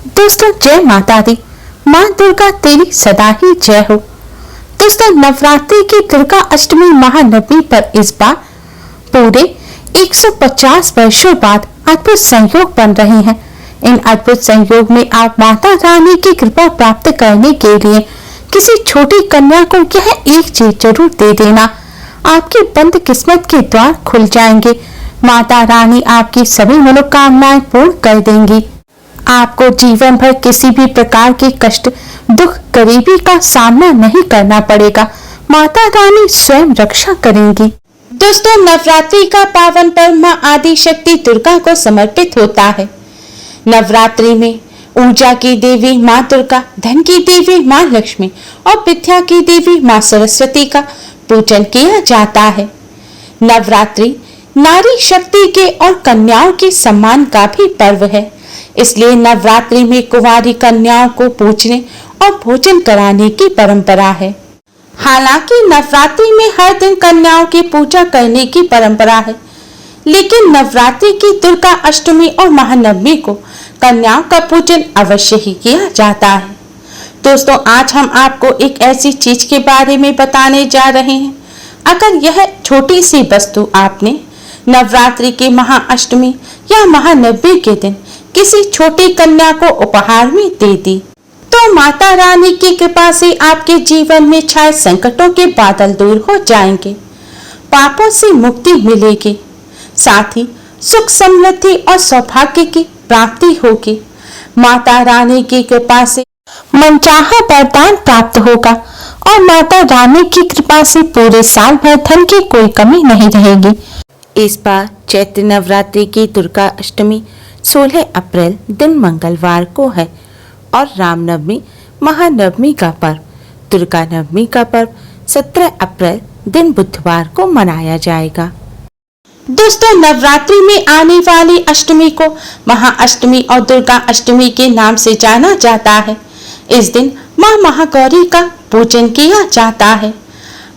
दोस्तों जय माता दी। माँ दुर्गा तेरी सदा ही जय हो। दोस्तों नवरात्रि की दुर्गा अष्टमी महानवमी पर इस बार पूरे 150 वर्षों बाद अद्भुत संयोग बन रहे हैं। इन अद्भुत संयोग में आप माता रानी की कृपा प्राप्त करने के लिए किसी छोटी कन्या को यह एक चीज जरूर दे देना। आपकी बंद किस्मत के द्वार खुल जाएंगे। माता रानी आपकी सभी मनोकामनाएं पूर्ण कर देंगी। आपको जीवन भर किसी भी प्रकार के कष्ट, दुख, गरीबी का सामना नहीं करना पड़ेगा। माता रानी स्वयं रक्षा करेंगी। दोस्तों नवरात्रि का पावन पर्व माँ आदि शक्ति दुर्गा को समर्पित होता है। नवरात्रि में ऊर्जा की देवी माँ दुर्गा, धन की देवी माँ लक्ष्मी और विद्या की देवी माँ सरस्वती का पूजन किया जाता है। नवरात्रि नारी शक्ति के और कन्याओं के सम्मान का भी पर्व है। इसलिए नवरात्रि में कुंवारी कन्याओं को पूजने और भोजन कराने की परंपरा है। हालांकि नवरात्रि में हर दिन कन्याओं की पूजा करने की परंपरा है, लेकिन नवरात्रि की दुर्गा अष्टमी और महानवमी को कन्याओं का पूजन अवश्य ही किया जाता है। दोस्तों आज हम आपको एक ऐसी चीज के बारे में बताने जा रहे हैं। अगर यह छोटी सी वस्तु आपने नवरात्रि की महाअष्टमी या महानवमी के दिन किसी छोटी कन्या को उपहार में दे दी तो माता रानी की कृपा से आपके जीवन में छाए संकटों के बादल दूर हो जाएंगे, पापों से मुक्ति मिलेगी, साथ ही सुख, समृद्धि और सौभाग्य की प्राप्ति होगी। माता रानी की कृपा से मनचाहा वरदान प्राप्त होगा और माता रानी की कृपा से पूरे साल भर धन की कोई कमी नहीं रहेगी। इस बार चैत्र नवरात्रि की दुर्गा अष्टमी 16 अप्रैल दिन मंगलवार को है और रामनवमी महानवमी का पर्व, दुर्गा नवमी का पर्व 17 अप्रैल दिन बुधवार को मनाया जाएगा। दोस्तों नवरात्रि में आने वाली अष्टमी को महाअष्टमी और दुर्गा अष्टमी के नाम से जाना जाता है। इस दिन माँ महागौरी का पूजन किया जाता है।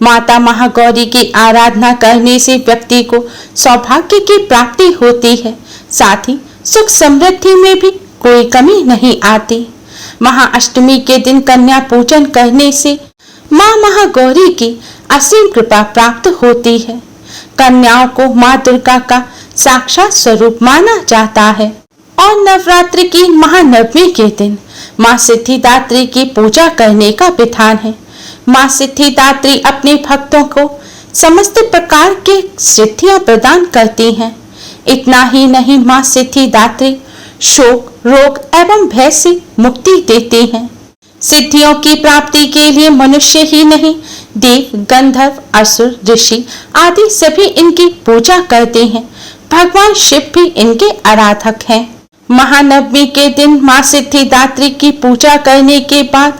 माता महागौरी की आराधना करने से व्यक्ति को सौभाग्य की प्राप्ति होती है, साथ ही सुख समृद्धि में भी कोई कमी नहीं आती। महाअष्टमी के दिन कन्या पूजन करने से माँ महागौरी की असीम कृपा प्राप्त होती है। कन्याओं को माँ दुर्गा का साक्षात स्वरूप माना जाता है और नवरात्रि की महानवमी के दिन माँ सिद्धिदात्री की पूजा करने का विधान है। माँ सिद्धिदात्री अपने भक्तों को समस्त प्रकार के सिद्धियां प्रदान करती हैं। इतना ही नहीं, माँ सिद्धिदात्री शोक, रोग एवं भय से मुक्ति देती हैं। सिद्धियों की प्राप्ति के लिए मनुष्य ही नहीं, देव, गंधर्व, असुर, ऋषि आदि सभी इनकी पूजा करते हैं। भगवान शिव भी इनके आराधक हैं। महानवमी के दिन माँ सिद्धिदात्री की पूजा करने के बाद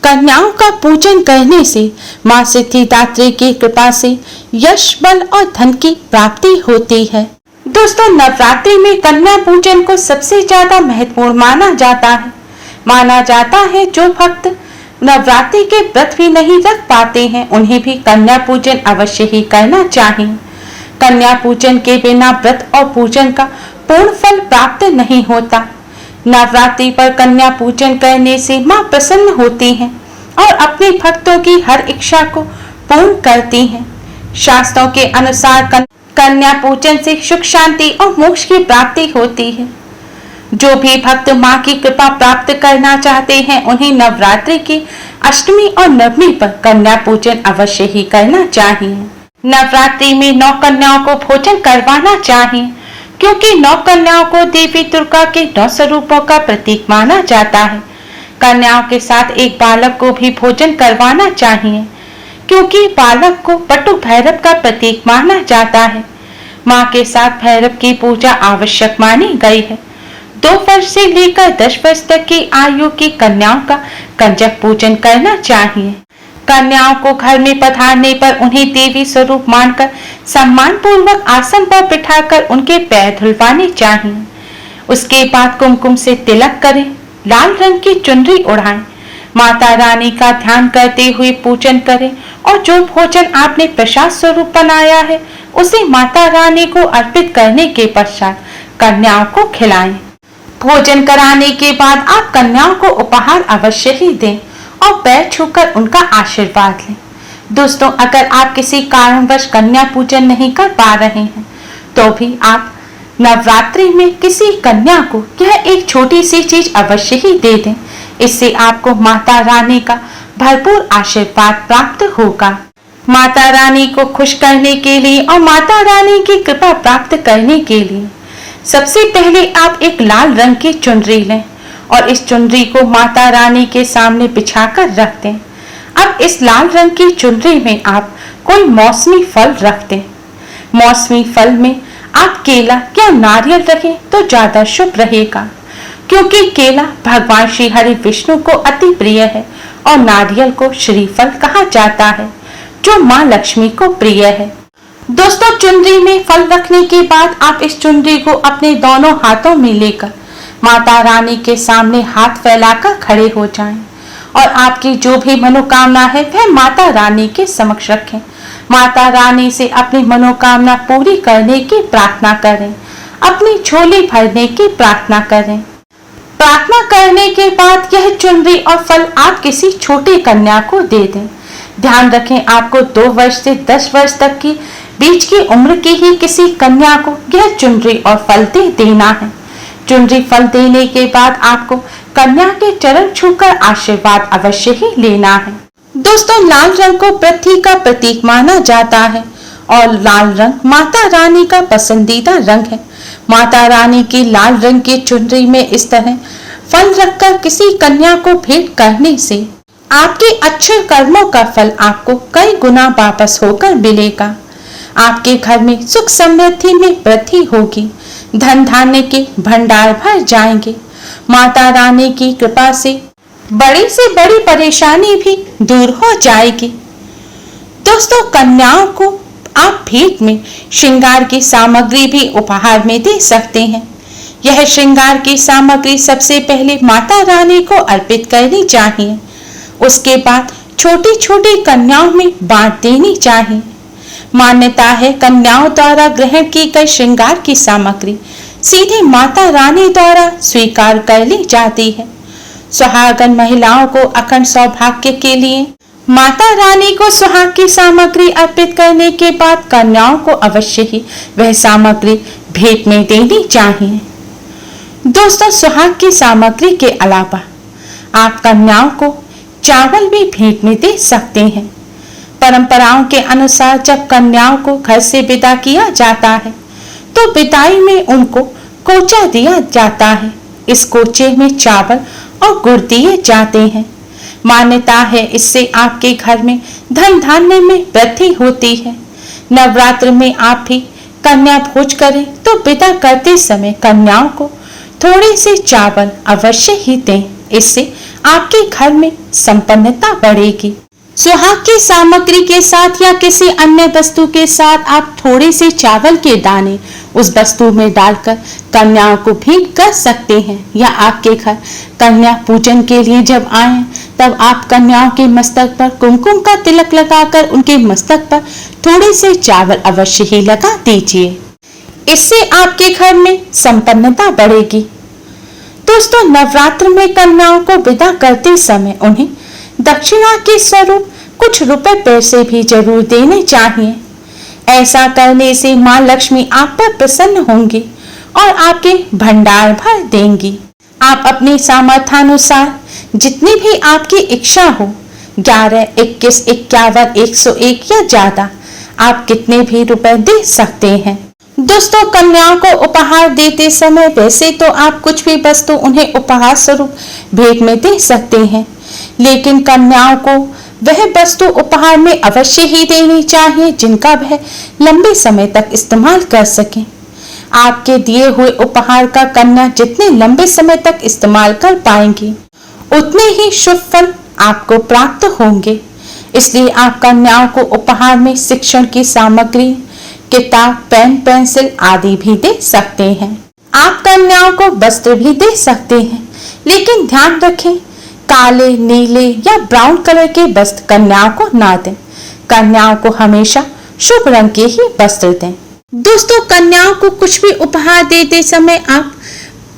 कन्याओं का पूजन करने से माँ सिद्धिदात्री की कृपा से यश, बल और धन की प्राप्ति होती है। दोस्तों नवरात्रि में कन्या पूजन को सबसे ज्यादा महत्वपूर्ण माना जाता है। जो भक्त नवरात्रि के व्रत भी नहीं रख पाते हैं उन्हें भी कन्या पूजन अवश्य ही करना चाहिए। कन्या पूजन के बिना व्रत और पूजन का पूर्ण फल प्राप्त नहीं होता। नवरात्रि पर कन्या पूजन करने से माँ प्रसन्न होती हैं और अपने भक्तों की हर इच्छा को पूर्ण करती हैं। शास्त्रों के अनुसार कन्या पूजन से सुख, शांति और मोक्ष की प्राप्ति होती है। जो भी भक्त माँ की कृपा प्राप्त करना चाहते हैं उन्हें नवरात्रि की अष्टमी और नवमी पर कन्या पूजन अवश्य ही करना चाहिए। नवरात्रि में 9 कन्याओं को भोजन करवाना चाहिए, क्योंकि 9 कन्याओं को देवी दुर्गा के 9 स्वरूपों का प्रतीक माना जाता है। कन्याओं के साथ एक बालक को भी भोजन करवाना चाहिए, क्योंकि बालक को बटु भैरव का प्रतीक माना जाता है। माँ के साथ भैरव की पूजा आवश्यक मानी गई है। 2 वर्ष से लेकर 10 वर्ष तक की आयु की कन्याओं का कंजक पूजन करना चाहिए। कन्याओं को घर में पधारने पर उन्हें देवी स्वरूप मानकर सम्मान पूर्वक आसन पर बिठाकर उनके पैर धुलवाने चाहिए। उसके बाद कुमकुम से तिलक करें, लाल रंग की चुनरी उड़ाएं, माता रानी का ध्यान करते हुए पूजन करें और जो भोजन आपने प्रसाद स्वरूप बनाया है उसे माता रानी को अर्पित करने के पश्चात कन्याओं को खिलाएं। भोजन कराने के बाद आप कन्याओं को उपहार अवश्य ही दें और पैर छूकर उनका आशीर्वाद लें। दोस्तों, अगर आप किसी कारणवश कन्या पूजन नहीं कर पा रहे हैं तो भी आप नवरात्रि में किसी कन्या को यह एक छोटी सी चीज अवश्य ही दे दें। इससे आपको माता रानी का भरपूर आशीर्वाद प्राप्त होगा। माता रानी को खुश करने के लिए और माता रानी की कृपा प्राप्त करने के लिए सबसे पहले आप एक लाल रंग की चुनरी लें और इस चुनरी को माता रानी के सामने बिछाकर रख दें। अब इस लाल रंग की चुनरी में आप कोई मौसमी फल रख दें। मौसमी फल में आप केला या नारियल रखें तो ज्यादा शुभ रहेगा, क्योंकि केला भगवान श्री हरि विष्णु को अति प्रिय है और नारियल को श्रीफल कहा जाता है जो माँ लक्ष्मी को प्रिय है। दोस्तों, चुनरी में फल रखने के बाद आप इस चुनरी को अपने दोनों हाथों में लेकर माता रानी के सामने हाथ फैलाकर खड़े हो जाएं और आपकी जो भी मनोकामना है वह माता रानी के समक्ष रखें। माता रानी से अपनी मनोकामना पूरी करने की प्रार्थना करें, अपनी झोली भरने की प्रार्थना करें। प्रार्थना करने के बाद यह चुनरी और फल आप किसी छोटी कन्या को दे दें। ध्यान रखें, आपको 2 वर्ष से 10 वर्ष तक की बीच की उम्र की ही किसी कन्या को यह चुनरी और फल दे देना है। चुनरी फल देने के बाद आपको कन्या के चरण छूकर आशीर्वाद अवश्य ही लेना है। दोस्तों, लाल रंग को पृथ्वी का प्रतीक माना जाता है और लाल रंग माता रानी का पसंदीदा रंग है। माता रानी की लाल रंग की चुनरी में इस तरह फल रखकर किसी कन्या को भेंट करने से आपके अच्छे कर्मों का फल आपको कई गुना वापस होकर मिलेगा। आपके घर में सुख समृद्धि में वृद्धि होगी, धन धान्य के भंडार भर जाएंगे। माता रानी की कृपा से बड़ी परेशानी भी दूर हो जाएगी। दोस्तों, कन्याओं को आप भेंट में श्रृंगार की सामग्री भी उपहार में दे सकते हैं। यह श्रृंगार की सामग्री सबसे पहले माता रानी को अर्पित करनी चाहिए। उसके बाद छोटी छोटी कन्याओं में बांट देनी चाहिए। मान्यता है, कन्याओं द्वारा ग्रहण की गई श्रृंगार की सामग्री सीधे माता रानी द्वारा स्वीकार कर ली जाती है। सुहागन महिलाओं को अखंड सौभाग्य के लिए माता रानी को सुहाग की सामग्री अर्पित करने के बाद कन्याओं को अवश्य ही वह सामग्री भेंट में देनी चाहिए। दोस्तों, सुहाग की सामग्री के अलावा आप कन्याओं को चावल भी भेंट में दे सकते हैं। परंपराओं के अनुसार जब कन्याओं को घर से विदा किया जाता है तो विदाई में उनको कोचा दिया जाता है। इस कोचे में चावल और गुड़ दिए जाते हैं। मान्यता है, इससे आपके घर में धन धान्य में वृद्धि होती है। नवरात्र में आप भी कन्या भोज करें तो विदा करते समय कन्याओं को थोड़े से चावल अवश्य ही दें। इससे आपके घर में संपन्नता बढ़ेगी। सुहाग की सामग्री के साथ या किसी अन्य वस्तु के साथ आप थोड़े से चावल के दाने उस वस्तु में डालकर कन्याओं को भेंट कर सकते हैं। या आपके घर कन्या पूजन के लिए जब आए तब आप कन्याओं के मस्तक पर कुमकुम का तिलक लगाकर उनके मस्तक पर थोड़े से चावल अवश्य ही लगा दीजिए। इससे आपके घर में संपन्नता बढ़ेगी। दोस्तों, नवरात्र में कन्याओं को विदा करते समय उन्हें दक्षिणा के स्वरूप कुछ रुपए पैसे भी जरूर देने चाहिए। ऐसा करने से माँ लक्ष्मी आप पर प्रसन्न होंगी और आपके भंडार भर देंगी। आप अपने सामर्थ्यानुसार जितनी भी आपकी इच्छा हो 11, 21, 51, 101 या ज्यादा आप कितने भी रुपए दे सकते हैं। दोस्तों, कन्याओं को उपहार देते समय वैसे तो आप कुछ भी वस्तु उन्हें उपहार स्वरूप भेंट में दे सकते हैं, लेकिन कन्याओं को वह वस्तु उपहार में अवश्य ही देनी चाहिए जिनका वह लंबे समय तक इस्तेमाल कर सके। आपके दिए हुए उपहार का कन्या जितने लंबे समय तक इस्तेमाल कर पाएंगी उतने ही शुभ फल आपको प्राप्त होंगे। इसलिए आप कन्याओं को उपहार में शिक्षण की सामग्री, किताब, पेन, पेंसिल आदि भी दे सकते हैं। आप कन्याओं को वस्त्र भी दे सकते हैं, लेकिन ध्यान रखें काले, नीले या ब्राउन कलर के वस्त्र कन्याओं को ना दें। कन्याओं को हमेशा शुभ रंग के ही वस्त्र दें। दोस्तों, कन्याओं को कुछ भी उपहार देते समय आप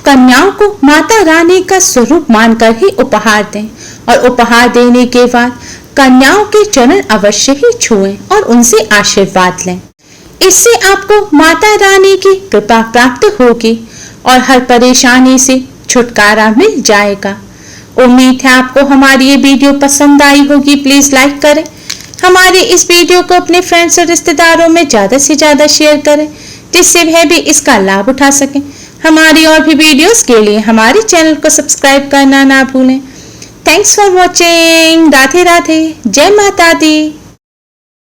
कन्याओं को माता रानी का स्वरूप मानकर ही उपहार दें और उपहार देने के बाद कन्याओं के चरण अवश्य ही छुएं और उनसे आशीर्वाद लें। इससे आपको माता रानी की कृपा प्राप्त होगी और हर परेशानी से छुटकारा मिल जाएगा। उम्मीद है आपको हमारी ये वीडियो पसंद आई होगी। प्लीज लाइक करें, हमारे इस वीडियो को अपने फ्रेंड्स और रिश्तेदारों में ज्यादा से ज्यादा शेयर करें जिससे वह भी इसका लाभ उठा सकें। हमारी और भी वीडियोस के लिए हमारे चैनल को सब्सक्राइब करना ना भूलें। Thanks for watching. Radhe Radhe, जय माता दी।